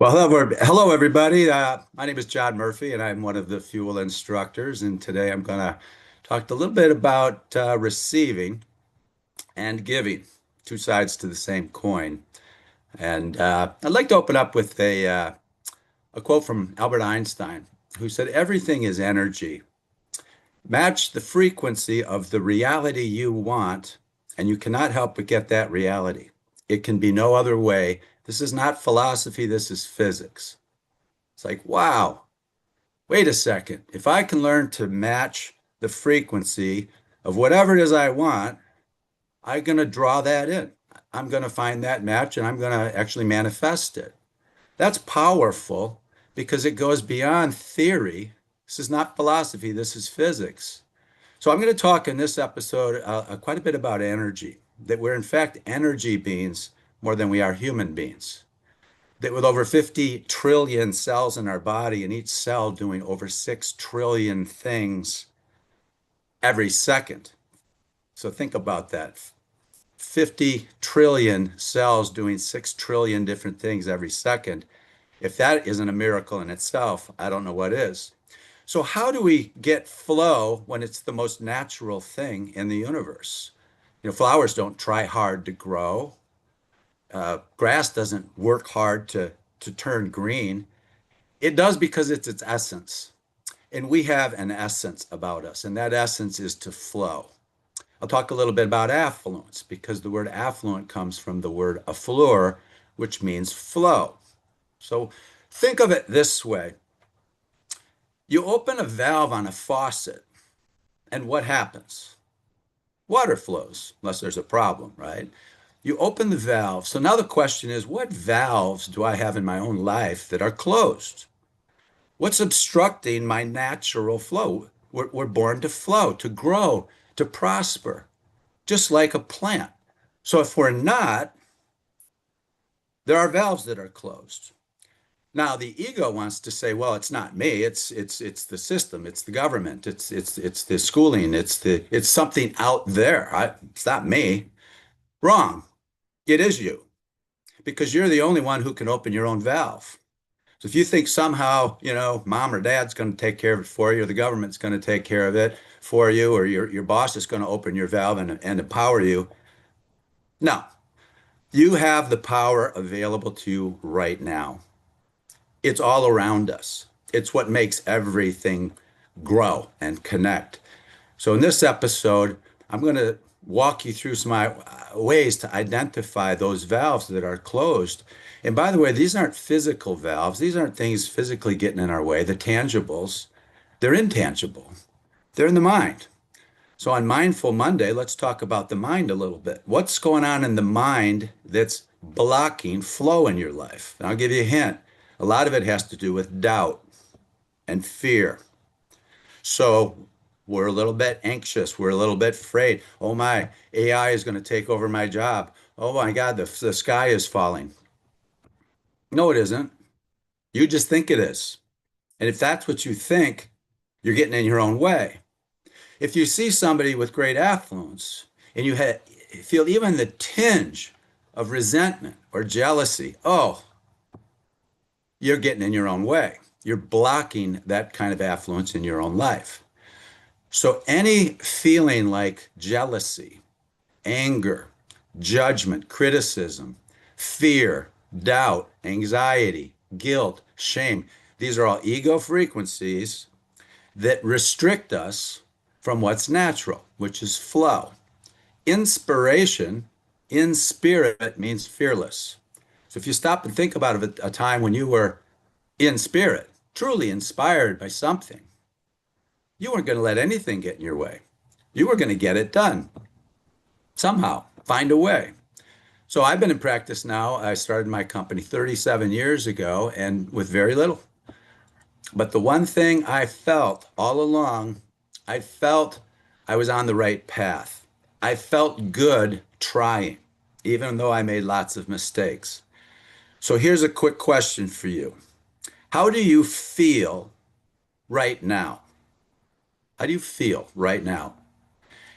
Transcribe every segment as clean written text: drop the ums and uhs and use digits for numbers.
Well, hello everybody. My name is John Murphy, and I'm one of the fuel instructors. And today I'm going to talk a little bit about receiving and giving, two sides to the same coin. And I'd like to open up with a quote from Albert Einstein, who said, "Everything is energy. Match the frequency of the reality you want, and you cannot help but get that reality. It can be no other way. This is not philosophy, this is physics." It's like, wow, wait a second. If I can learn to match the frequency of whatever it is I want, I'm going to draw that in. I'm going to find that match and I'm going to actually manifest it. That's powerful because it goes beyond theory. This is not philosophy, this is physics. So I'm going to talk in this episode quite a bit about energy, that we're in fact energy beings more than we are human beings. That with over 50 trillion cells in our body and each cell doing over 6 trillion things every second. So think about that. 50 trillion cells doing 6 trillion different things every second. If that isn't a miracle in itself, I don't know what is. So how do we get flow when it's the most natural thing in the universe? Flowers don't try hard to grow. Grass doesn't work hard to turn green. It does because it's its essence. And we have an essence about us, and that essence is to flow. I'll talk a little bit about affluence because the word affluent comes from the word afflure, which means flow. So think of it this way. You open a valve on a faucet, and what happens? Water flows, unless there's a problem, right? You open the valve. So now the question is, what valves do I have in my own life that are closed? What's obstructing my natural flow? We're born to flow, to grow, to prosper, just like a plant. So if we're not, there are valves that are closed. Now the ego wants to say, well, it's not me, it's the system, it's the government, it's the schooling, it's something out there. It's not me. Wrong. It is you, because you're the only one who can open your own valve. So if you think somehow, mom or dad's going to take care of it for you, or the government's going to take care of it for you, or your boss is going to open your valve and empower you, no, you have the power available to you right now. It's all around us. It's what makes everything grow and connect. So in this episode, I'm going to walk you through some ways to identify those valves that are closed. And by the way, these aren't physical valves. These aren't things physically getting in our way. The tangibles, they're intangible. They're in the mind. So on Mindful Monday, let's talk about the mind a little bit. What's going on in the mind that's blocking flow in your life? And I'll give you a hint. A lot of it has to do with doubt and fear. So we're a little bit anxious. We're a little bit afraid. Oh my, AI is going to take over my job. Oh my God, the sky is falling. No, it isn't. You just think it is. And if that's what you think, you're getting in your own way. If you see somebody with great affluence and feel even the tinge of resentment or jealousy, oh, you're getting in your own way. You're blocking that kind of affluence in your own life. So any feeling like jealousy, anger, judgment, criticism, fear, doubt, anxiety, guilt, shame, these are all ego frequencies that restrict us from what's natural, which is flow. Inspiration in spirit means fearless. So if you stop and think about a time when you were in spirit, truly inspired by something, you weren't going to let anything get in your way. You were going to get it done somehow, find a way. So I've been in practice now. I started my company 37 years ago and with very little. But the one thing I felt all along, I felt I was on the right path. I felt good trying, even though I made lots of mistakes. So here's a quick question for you. How do you feel right now? How do you feel right now?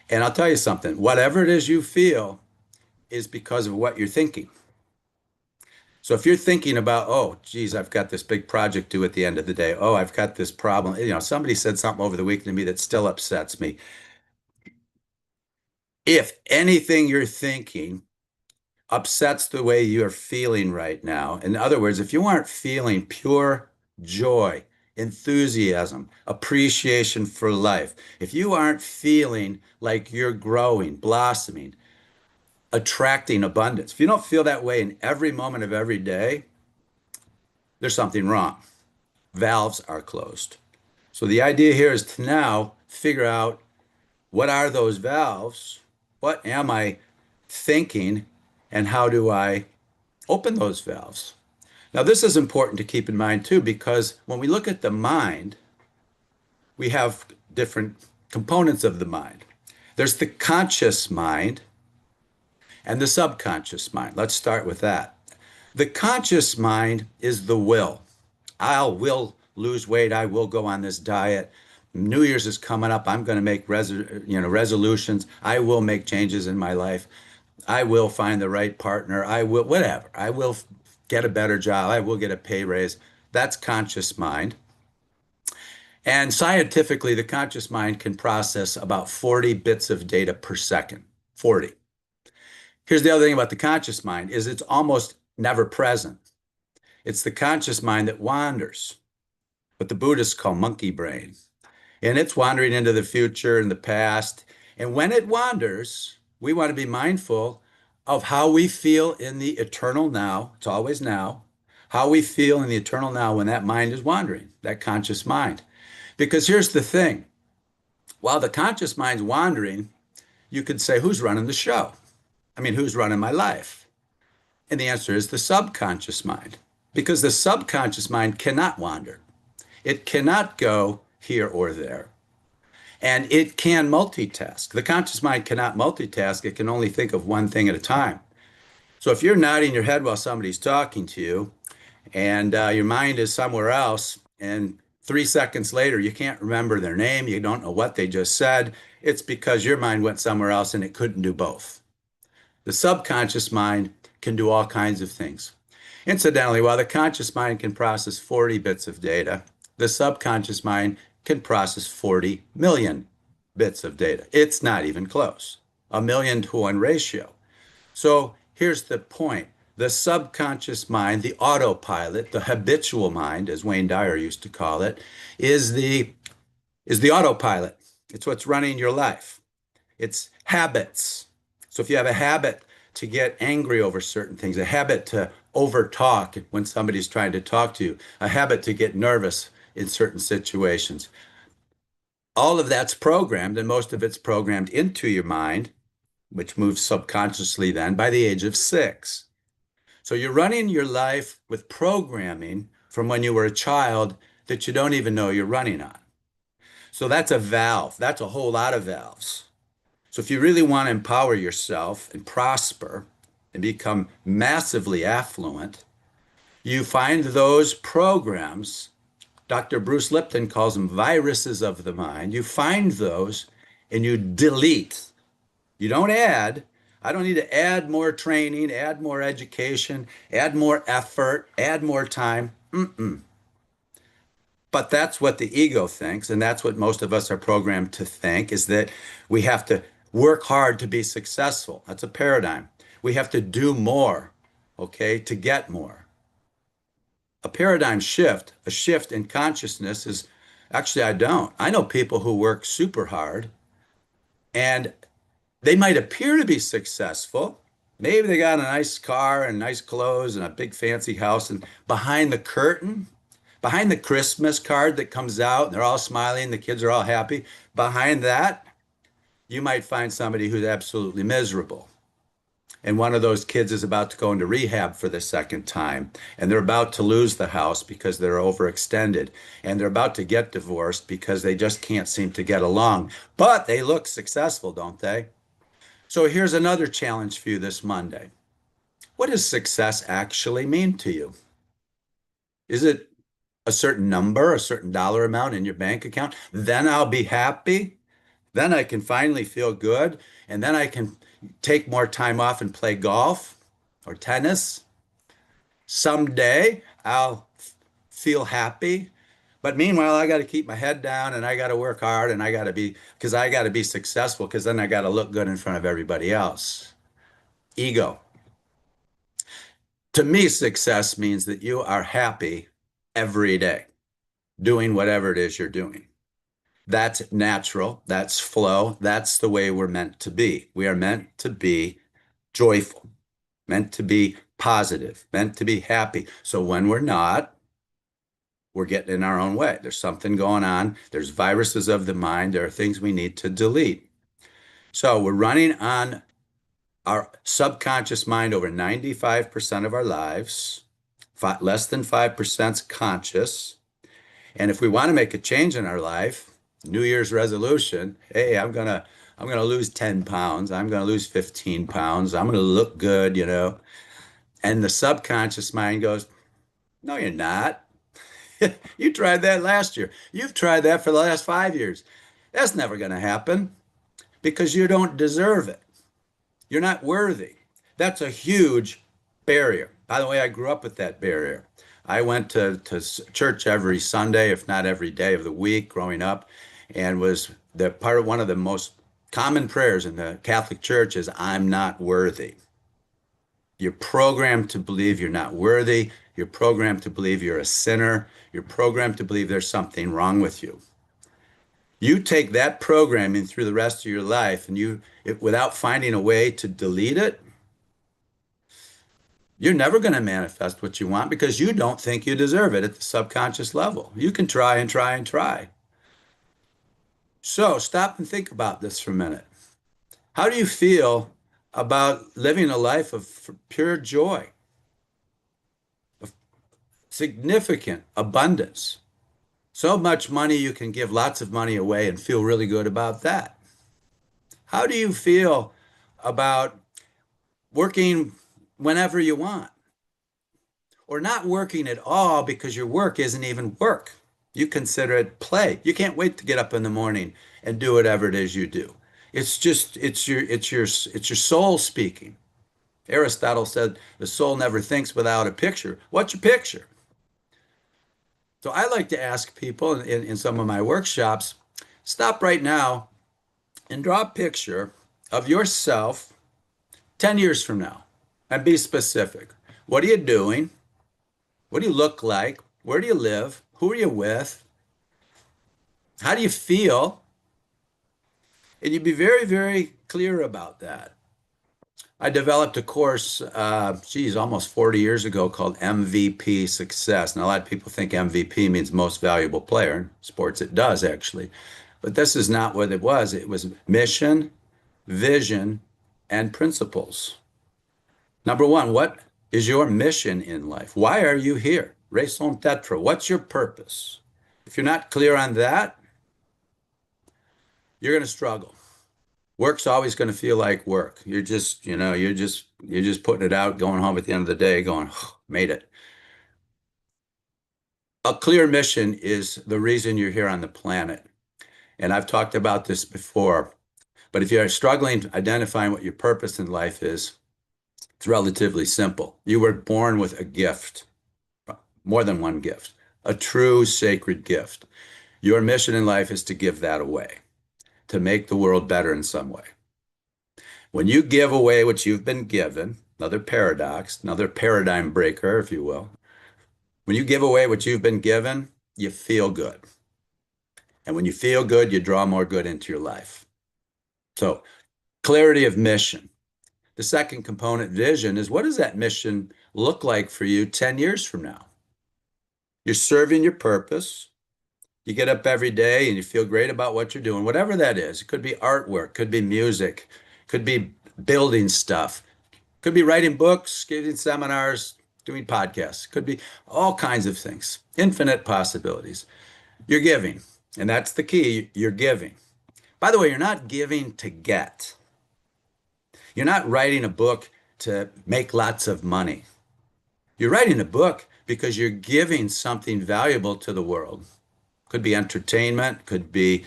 And I'll tell you something, whatever it is you feel is because of what you're thinking. So if you're thinking about, oh, geez, I've got this big project due at the end of the day. Oh, I've got this problem. Somebody said something over the weekend to me that still upsets me. If anything you're thinking upsets the way you're feeling right now, in other words, if you aren't feeling pure joy, enthusiasm, appreciation for life, if you aren't feeling like you're growing, blossoming, attracting abundance, if you don't feel that way in every moment of every day, there's something wrong. Valves are closed. So the idea here is to now figure out what are those valves? What am I thinking? And how do I open those valves? Now, this is important to keep in mind too, because when we look at the mind, we have different components of the mind. There's the conscious mind and the subconscious mind. Let's start with that. The conscious mind is the will. I will lose weight. I will go on this diet. New Year's is coming up. I'm going to make resolutions. I will make changes in my life. I will find the right partner. I will whatever. I will get a better job. I will get a pay raise. That's conscious mind. And scientifically, the conscious mind can process about 40 bits of data per second. 40. Here's the other thing about the conscious mind is it's almost never present. It's the conscious mind that wanders, what the Buddhists call monkey brain. And it's wandering into the future and the past. And when it wanders, we want to be mindful of how we feel in the eternal now. It's always now. How we feel in the eternal now when that mind is wandering, that conscious mind. Because here's the thing. While the conscious mind's wandering, you could say, who's running the show? I mean, who's running my life? And the answer is the subconscious mind. Because the subconscious mind cannot wander. It cannot go here or there. And it can multitask. The conscious mind cannot multitask. It can only think of one thing at a time. So if you're nodding your head while somebody's talking to you and your mind is somewhere else, and 3 seconds later, you can't remember their name, you don't know what they just said, it's because your mind went somewhere else and it couldn't do both. The subconscious mind can do all kinds of things. Incidentally, while the conscious mind can process 40 bits of data, the subconscious mind can process 40 million bits of data. It's not even close. 1,000,000 to 1 ratio. So here's the point. The subconscious mind, the autopilot, the habitual mind, as Wayne Dyer used to call it, is the autopilot. It's what's running your life. It's habits. So if you have a habit to get angry over certain things, a habit to overtalk when somebody's trying to talk to you, a habit to get nervous in certain situations, all of that's programmed, and most of it's programmed into your mind, which moves subconsciously then by the age of 6. So you're running your life with programming from when you were a child that you don't even know you're running on. So that's a valve. That's a whole lot of valves. So if you really want to empower yourself and prosper and become massively affluent, you find those programs. Dr. Bruce Lipton calls them viruses of the mind. You find those and you delete. You don't add. I don't need to add more training, add more education, add more effort, add more time. But that's what the ego thinks, and that's what most of us are programmed to think, is that we have to work hard to be successful. That's a paradigm. We have to do more, okay, to get more. A paradigm shift, a shift in consciousness is actually, I don't. I know people who work super hard and they might appear to be successful. Maybe they got a nice car and nice clothes and a big fancy house, and behind the curtain, behind the Christmas card that comes out, and they're all smiling, the kids are all happy. Behind that, you might find somebody who's absolutely miserable. And one of those kids is about to go into rehab for the second time, and they're about to lose the house because they're overextended, and they're about to get divorced because they just can't seem to get along. But they look successful, don't they? So here's another challenge for you this Monday. What does success actually mean to you? Is it a certain number, a certain dollar amount in your bank account? Then I'll be happy. Then I can finally feel good. And then I can take more time off and play golf or tennis. Someday I'll feel happy. But meanwhile, I got to keep my head down and I got to work hard and because I got to be successful because then I got to look good in front of everybody else. Ego. To me, success means that you are happy every day doing whatever it is you're doing. That's natural. That's flow. That's the way we're meant to be. We are meant to be joyful, meant to be positive, meant to be happy. So when we're not, we're getting in our own way. There's something going on. There's viruses of the mind. There are things we need to delete. So we're running on our subconscious mind over 95% of our lives, less than 5% conscious. And if we want to make a change in our life, New Year's resolution, hey, I'm gonna lose 10 pounds. I'm gonna lose 15 pounds. I'm gonna look good, you know. And the subconscious mind goes, no, you're not. You tried that last year. You've tried that for the last 5 years. That's never gonna happen because you don't deserve it. You're not worthy. That's a huge barrier. By the way, I grew up with that barrier. I went to church every Sunday, if not every day of the week growing up, and was the part of one of the most common prayers in the Catholic Church is, I'm not worthy. You're programmed to believe you're not worthy. You're programmed to believe you're a sinner. You're programmed to believe there's something wrong with you. You take that programming through the rest of your life and without finding a way to delete it, you're never going to manifest what you want because you don't think you deserve it at the subconscious level. You can try and try and try. So stop and think about this for a minute. How do you feel about living a life of pure joy, of significant abundance? So much money you can give lots of money away and feel really good about that. How do you feel about working whenever you want or not working at all because your work isn't even work? You consider it play. You can't wait to get up in the morning and do whatever it is you do. It's your soul speaking. Aristotle said the soul never thinks without a picture. What's your picture? So I like to ask people in some of my workshops, stop right now and draw a picture of yourself 10 years from now and be specific. What are you doing? What do you look like? Where do you live? Who are you with? How do you feel? And you be very, very clear about that. I developed a course, almost 40 years ago called MVP Success. Now, a lot of people think MVP means most valuable player. In sports, it does actually. But this is not what it was. It was mission, vision, and principles. Number one, what is your mission in life? Why are you here? Raison d'être. What's your purpose? If you're not clear on that, you're going to struggle. Work's always going to feel like work. You're just putting it out, going home at the end of the day, going, oh, made it. A clear mission is the reason you're here on the planet. And I've talked about this before, but if you're struggling identifying what your purpose in life is, it's relatively simple. You were born with a gift, more than one gift, a true sacred gift. Your mission in life is to give that away, to make the world better in some way. When you give away what you've been given, another paradox, another paradigm breaker, if you will, when you give away what you've been given, you feel good. And when you feel good, you draw more good into your life. So, clarity of mission. The second component, vision, is what does that mission look like for you 10 years from now? You're serving your purpose. You get up every day and you feel great about what you're doing, whatever that is. It could be artwork, could be music, could be building stuff, could be writing books, giving seminars, doing podcasts, could be all kinds of things, infinite possibilities. You're giving, and that's the key. You're giving. By the way, you're not giving to get. You're not writing a book to make lots of money. You're writing a book because you're giving something valuable to the world. Could be entertainment, could be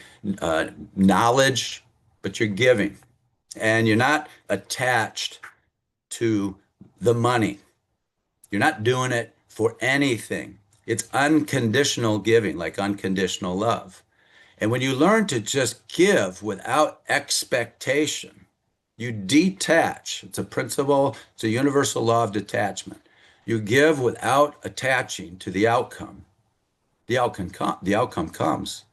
knowledge, but you're giving. And you're not attached to the money. You're not doing it for anything. It's unconditional giving, like unconditional love. And when you learn to just give without expectation, you detach. It's a principle, it's a universal law of detachment. You give without attaching to the outcome. The outcome comes.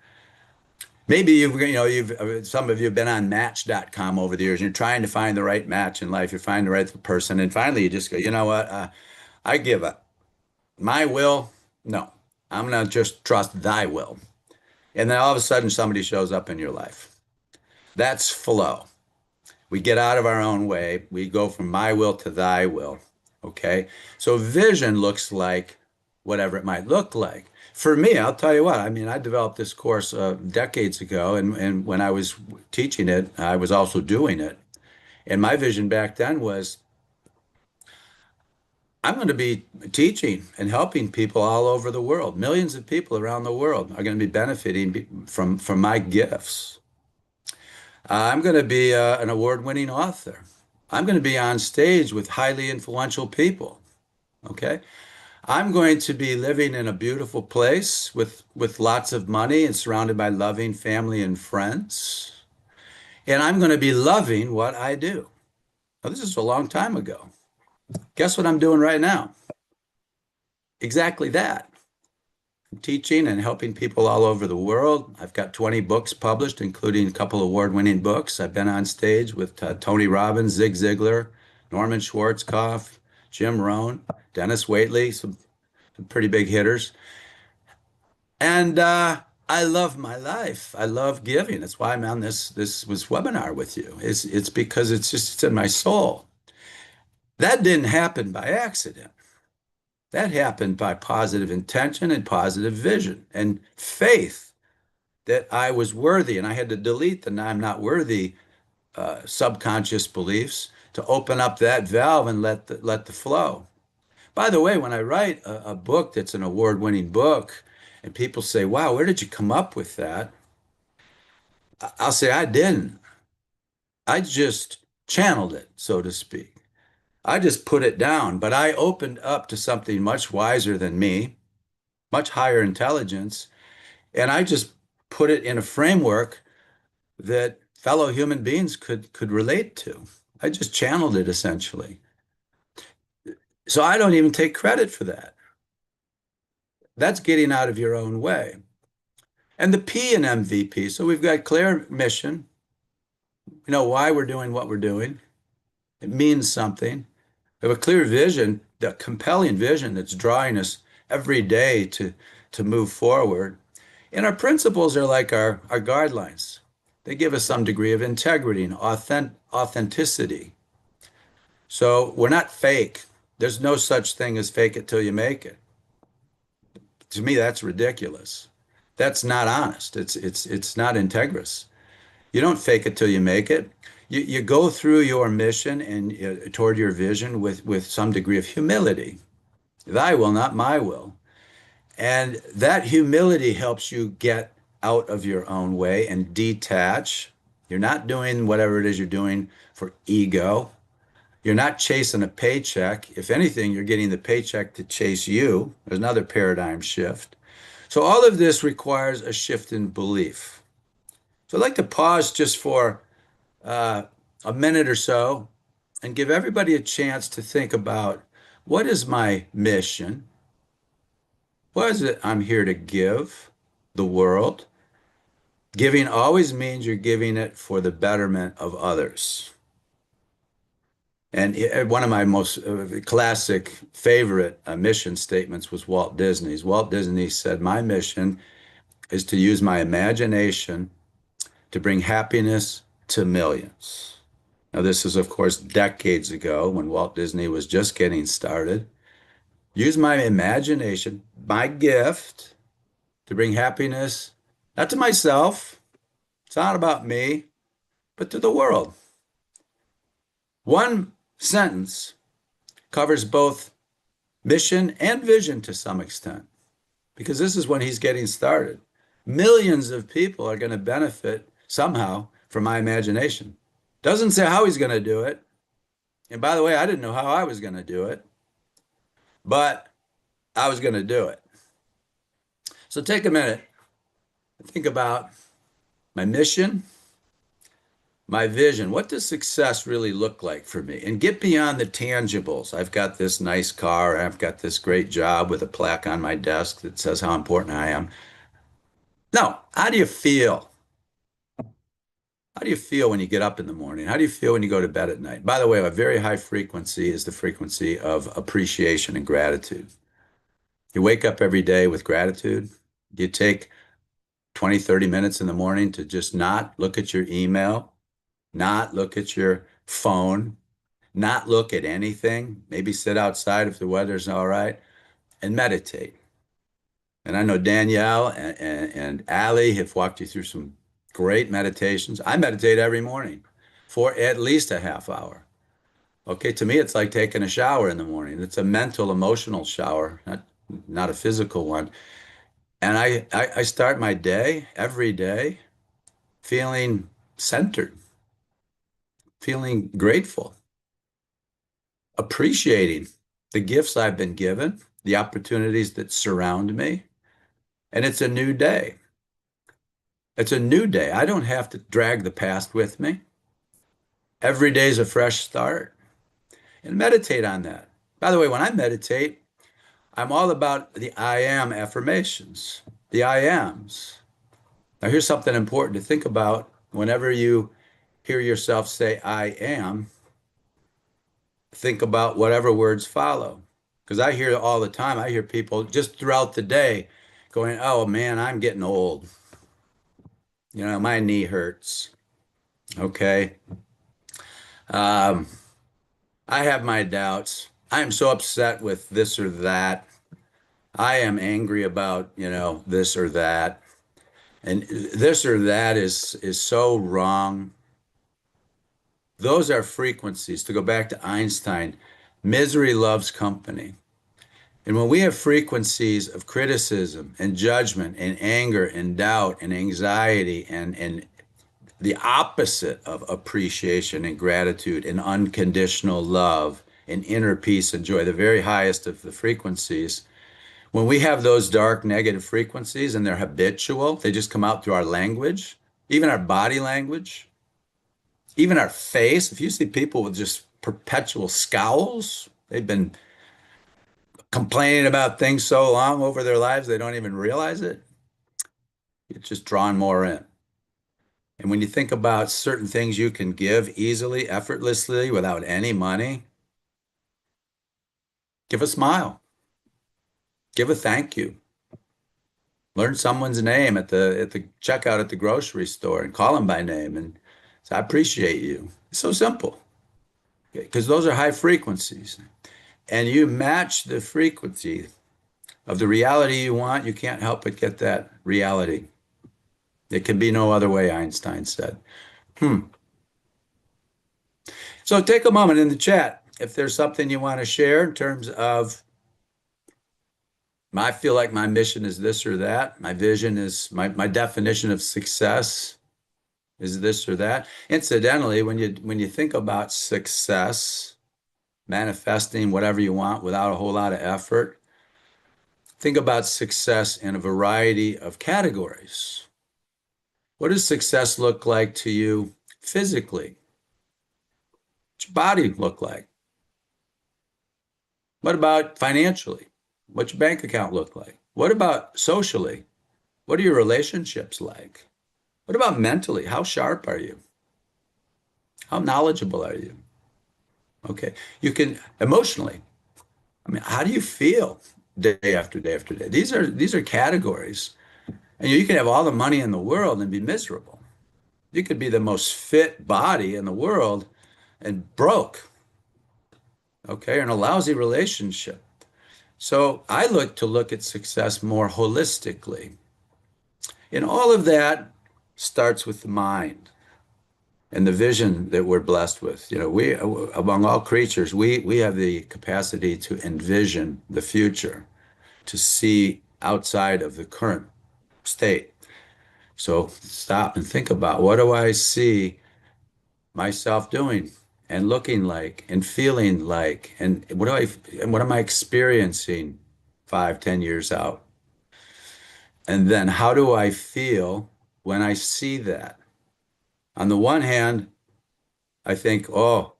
Maybe you've some of you have been on Match.com over the years, and you're trying to find the right match in life. You're finding the right person, and finally you just go, you know what? I give up. My will, no. I'm gonna just trust thy will. And then all of a sudden somebody shows up in your life. That's flow. We get out of our own way. We go from my will to thy will. Okay. So vision looks like whatever it might look like. For me, I'll tell you what, I mean, I developed this course decades ago, and when I was teaching it, I was also doing it. And my vision back then was I'm going to be teaching and helping people all over the world. Millions of people around the world are going to be benefiting from my gifts. I'm going to be an award-winning author. I'm going to be on stage with highly influential people. Okay. I'm going to be living in a beautiful place with lots of money and surrounded by loving family and friends. And I'm going to be loving what I do. Now, this is a long time ago. Guess what I'm doing right now? Exactly that. I'm teaching and helping people all over the world. I've got 20 books published, including a couple award-winning books. I've been on stage with Tony Robbins, Zig Ziglar, Norman Schwarzkopf, Jim Rohn, Dennis Waitley, some pretty big hitters. And I love my life. I love giving. That's why I'm on this webinar with you. It's because it's in my soul. That didn't happen by accident. That happened by positive intention and positive vision and faith that I was worthy. And I had to delete the I'm not worthy subconscious beliefs to open up that valve and let the flow. By the way, when I write a book that's an award-winning book, and people say, "Wow, where did you come up with that?" I'll say, "I didn't. I just channeled it, so to speak. I just put it down, but I opened up to something much wiser than me, much higher intelligence, and I just put it in a framework that fellow human beings could relate to. I just channeled it essentially. So I don't even take credit for that. That's getting out of your own way. And the P in MVP. So we've got clear mission. We know why we're doing what we're doing. It means something. We have a clear vision, the compelling vision that's drawing us every day to move forward. And our principles are like our guidelines. They give us some degree of integrity and authenticity. So we're not fake. There's no such thing as fake it till you make it. To me, that's ridiculous. That's not honest. It's not integrous. You don't fake it till you make it. You go through your mission and toward your vision with some degree of humility. Thy will, not my will. And that humility helps you get out of your own way and detach. You're not doing whatever it is you're doing for ego. You're not chasing a paycheck. If anything, you're getting the paycheck to chase you. There's another paradigm shift. So all of this requires a shift in belief. So I'd like to pause just for uh, a minute or so and give everybody a chance to think about what is my mission? What is it I'm here to give the world? Giving always means you're giving it for the betterment of others. And one of my most classic favorite mission statements was Walt Disney's. Walt Disney said, "My mission is to use my imagination to bring happiness to millions." Now, this is, of course, decades ago when Walt Disney was just getting started. Use my imagination, my gift, to bring happiness, not to myself, it's not about me, but to the world. One sentence covers both mission and vision to some extent, because this is when he's getting started. Millions of people are going to benefit somehow from my imagination. Doesn't say how he's going to do it. And by the way, I didn't know how I was going to do it. but I was going to do it. So take a minute and think about my mission, my vision. What does success really look like for me? And get beyond the tangibles. I've got this nice car, I've got this great job with a plaque on my desk that says how important I am. No, how do you feel? How do you feel when you get up in the morning? How do you feel when you go to bed at night? By the way, a very high frequency is the frequency of appreciation and gratitude. You wake up every day with gratitude. You take 20, 30 minutes in the morning to just not look at your email, not look at your phone, not look at anything. Maybe sit outside if the weather's all right and meditate. And I know Danielle and Allie have walked you through some great meditations. I meditate every morning for at least a half hour. Okay, to me, it's like taking a shower in the morning. It's a mental, emotional shower, not a physical one. And I start my day every day feeling centered, feeling grateful, appreciating the gifts I've been given, the opportunities that surround me. And it's a new day. It's a new day. I don't have to drag the past with me. Every day is a fresh start. And meditate on that. By the way, when I meditate, I'm all about the I am affirmations, the I ams. Now, here's something important to think about whenever you hear yourself say I am, think about whatever words follow. Because I hear all the time, I hear people just throughout the day going, oh man, I'm getting old. You know, my knee hurts. Okay. Um, I have my doubts. I am so upset with this or that. I am angry about, this or that. And this or that is so wrong. Those are frequencies. To go back to Einstein, misery loves company. And when we have frequencies of criticism and judgment and anger and doubt and anxiety and the opposite of appreciation and gratitude and unconditional love and inner peace and joy, the very highest of the frequencies, when we have those dark negative frequencies and they're habitual, they just come out through our language, even our body language, even our face. If you see people with just perpetual scowls, they've been complaining about things so long over their lives they don't even realize it. It's just drawn more in. And when you think about certain things you can give easily, effortlessly, without any money, give a smile, give a thank you, learn someone's name at the checkout at the grocery store and call them by name and say, I appreciate you. It's so simple because those are high frequencies. And you match the frequency of the reality you want, you can't help but get that reality. It can be no other way, Einstein said. Hmm. So take a moment in the chat if there's something you want to share in terms of, I feel like my mission is this or that. My vision is my definition of success is this or that. Incidentally, when you think about success, manifesting whatever you want without a whole lot of effort, think about success in a variety of categories. What does success look like to you physically? What's your body look like? What about financially? What's your bank account look like? What about socially? What are your relationships like? What about mentally? How sharp are you? How knowledgeable are you? Okay. You can emotionally. I mean, how do you feel day after day after day? These are categories. And you can have all the money in the world and be miserable. You could be the most fit body in the world and broke, okay, or in a lousy relationship. So I look at success more holistically. And all of that starts with the mind and the vision that we're blessed with. You know, we among all creatures, we have the capacity to envision the future, to see outside of the current state. So stop and think about what do I see myself doing and looking like and feeling like and what am I experiencing 5, 10 years out? And then how do I feel when I see that? On the one hand, I think, oh,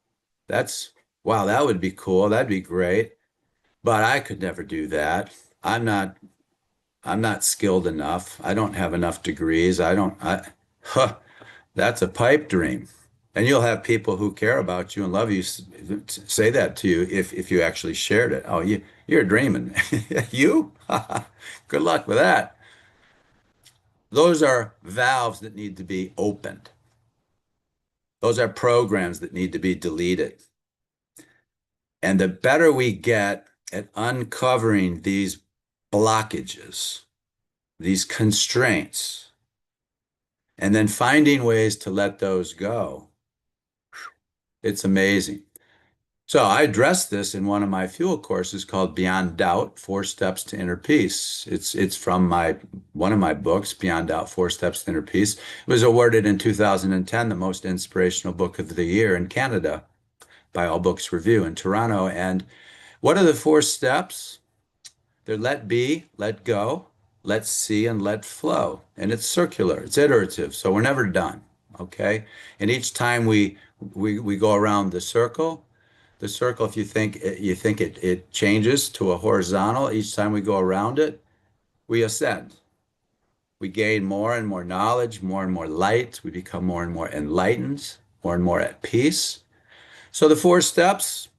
that's wow, that would be cool. That'd be great. But I could never do that. I'm not I'm not skilled enough. I don't have enough degrees. Huh, that's a pipe dream. And you'll have people who care about you and love you say that to you if you actually shared it. Oh, you're dreaming. You? Good luck with that. Those are valves that need to be opened. Those are programs that need to be deleted. And the better we get at uncovering these blockages, these constraints, and then finding ways to let those go, it's amazing. So I addressed this in one of my fuel courses called Beyond Doubt, Four Steps to Inner Peace. It's from my one of my books, Beyond Doubt, Four Steps to Inner Peace. It was awarded in 2010 the most inspirational book of the year in Canada by All Books Review in Toronto. And what are the four steps? They're let be, let go, let see, and let flow. And it's circular, it's iterative, so we're never done. Okay. And each time we go around the circle, if you think it changes to a horizontal, each time we go around it, we ascend. We gain more and more knowledge, more and more light. We become more and more enlightened, more and more at peace. So the four steps,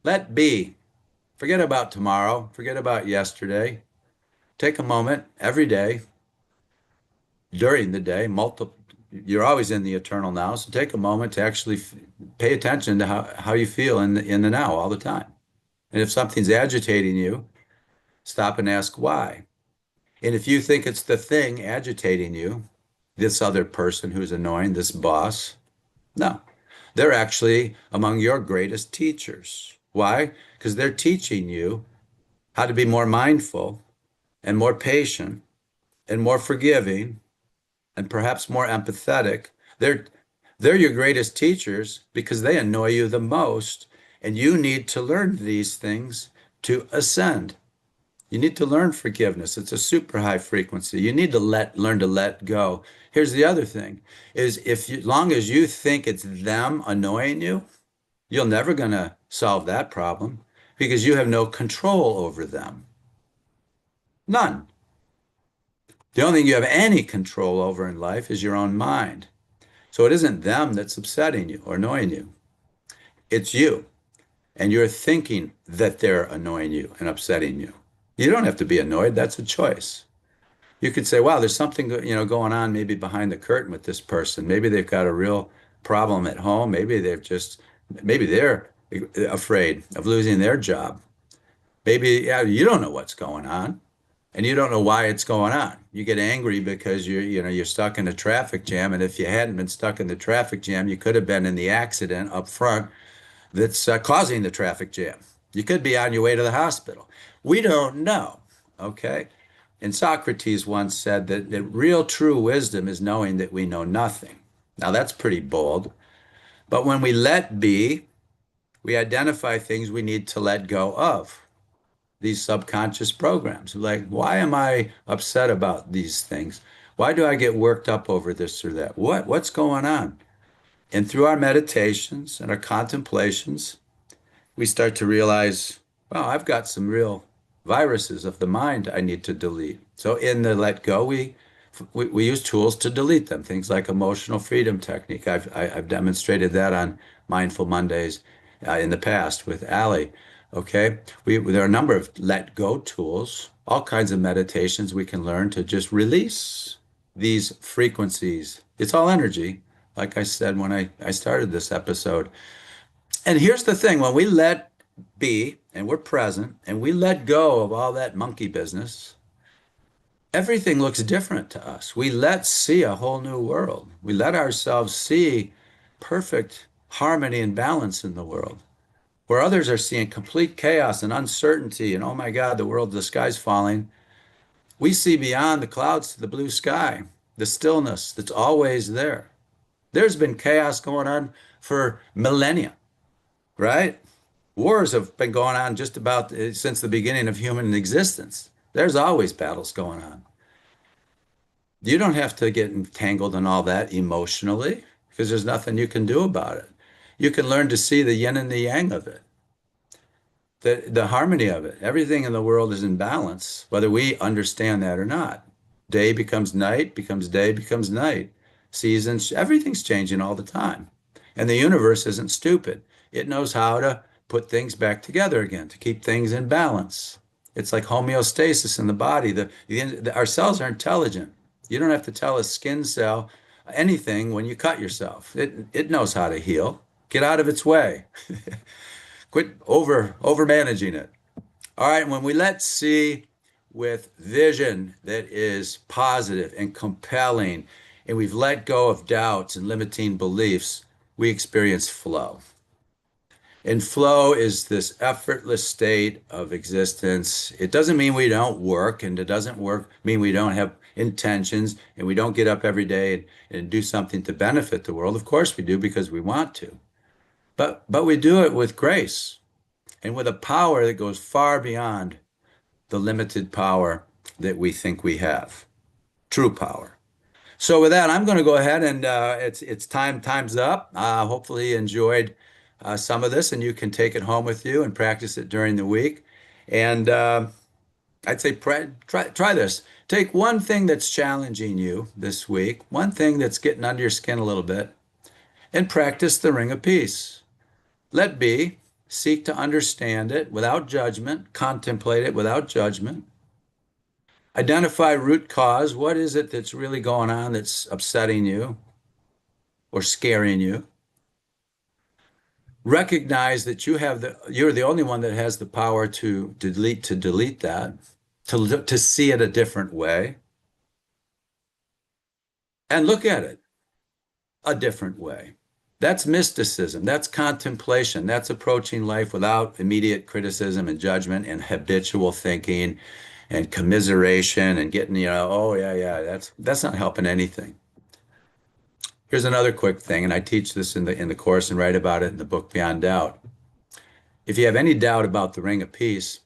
let be. Forget about tomorrow. Forget about yesterday. Take a moment every day, during the day, multiple. You're always in the eternal now, so take a moment to actually pay attention to how you feel in the now all the time. And if something's agitating you, stop and ask why. And if you think it's the thing agitating you, this other person who's annoying, this boss, no, they're actually among your greatest teachers. Why? Because they're teaching you how to be more mindful and more patient and more forgiving and perhaps more empathetic. They're they're your greatest teachers because they annoy you the most, and you need to learn these things to ascend. You need to learn forgiveness. It's a super high frequency. You need to learn to let go. Here's the other thing is if you, long as you think it's them annoying you, you're never going to solve that problem because you have no control over them. None. The only thing you have any control over in life is your own mind. So it isn't them that's upsetting you or annoying you. It's you. And you're thinking that they're annoying you and upsetting you. You don't have to be annoyed. That's a choice. You could say, wow, there's something, going on maybe behind the curtain with this person. Maybe they've got a real problem at home. Maybe they're afraid of losing their job. Maybe, yeah, you don't know what's going on and you don't know why it's going on. You get angry because you're stuck in a traffic jam. And if you hadn't been stuck in the traffic jam, you could have been in the accident up front that's causing the traffic jam. You could be on your way to the hospital. We don't know. Okay. And Socrates once said that real true wisdom is knowing that we know nothing. Now that's pretty bold. But when we let be, we identify things we need to let go of. These subconscious programs. Like, why am I upset about these things? Why do I get worked up over this or that? What's going on? And through our meditations and our contemplations, we start to realize, wow, I've got some real viruses of the mind I need to delete. So in the let go, we use tools to delete them. Things like emotional freedom technique. I've demonstrated that on Mindful Mondays in the past with Ali. Okay, there are a number of let go tools, all kinds of meditations we can learn to just release these frequencies. It's all energy, like I said when I started this episode. And here's the thing, when we let be and we're present and we let go of all that monkey business, everything looks different to us. We let see a whole new world. We let ourselves see perfect harmony and balance in the world, where others are seeing complete chaos and uncertainty and oh my God, the sky's falling. We see beyond the clouds to the blue sky, the stillness that's always there. There's been chaos going on for millennia, right? Wars have been going on just about since the beginning of human existence. There's always battles going on. You don't have to get entangled in all that emotionally because there's nothing you can do about it. You can learn to see the yin and the yang of it, the harmony of it. Everything in the world is in balance, whether we understand that or not. Day becomes night, becomes day, becomes night. Seasons, everything's changing all the time. And the universe isn't stupid. It knows how to put things back together again, to keep things in balance. It's like homeostasis in the body. Our cells are intelligent. You don't have to tell a skin cell anything when you cut yourself. It knows how to heal. Get out of its way. Quit over managing it. All right, when we let see with vision that is positive and compelling, and we've let go of doubts and limiting beliefs, we experience flow. And flow is this effortless state of existence. It doesn't mean we don't work, and it doesn't mean we don't have intentions, and we don't get up every day and do something to benefit the world. Of course we do because we want to. But we do it with grace and with a power that goes far beyond the limited power that we think we have. True power. So with that, I'm going to go ahead and time's up. Hopefully you enjoyed some of this, and you can take it home with you and practice it during the week. And I'd say try this. Take one thing that's challenging you this week, one thing that's getting under your skin a little bit, and practice the ring of peace. Let be, seek to understand it without judgment, contemplate it without judgment. Identify root cause. What is it that's really going on that's upsetting you or scaring you? Recognize that you're the only one that has the power to delete that, to see it a different way, and look at it a different way. That's mysticism. That's contemplation. That's approaching life without immediate criticism and judgment and habitual thinking and commiseration and getting, oh yeah, that's not helping anything. Here's another quick thing, and I teach this in the course and write about it in the book Beyond Doubt. If you have any doubt about the ring of peace,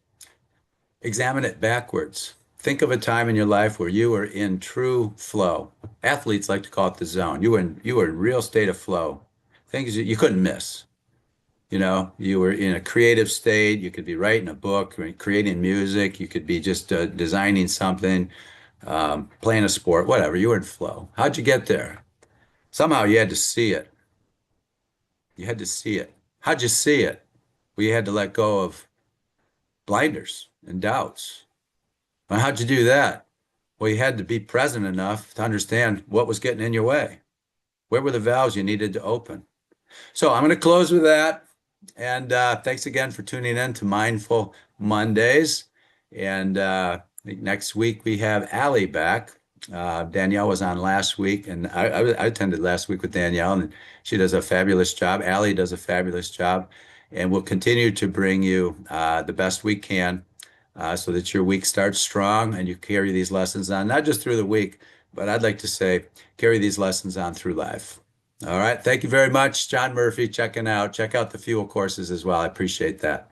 examine it backwards. Think of a time in your life where you were in true flow. Athletes like to call it the zone. You were in real state of flow. Things you couldn't miss. You were in a creative state. You could be writing a book, creating music. You could be just designing something, playing a sport, whatever. You were in flow. How'd you get there? Somehow you had to see it. You had to see it. How'd you see it? Well, you had to let go of blinders and doubts. Well, how'd you do that? Well, you had to be present enough to understand what was getting in your way. Where were the valves you needed to open? So I'm going to close with that. And thanks again for tuning in to Mindful Mondays. And next week we have Allie back. Danielle was on last week, and I attended last week with Danielle, and she does a fabulous job. Allie does a fabulous job. And we'll continue to bring you the best we can so that your week starts strong and you carry these lessons on, not just through the week, but I'd like to say carry these lessons on through life. All right. Thank you very much, John Murphy, checking out. Check out the Fuel courses as well. I appreciate that.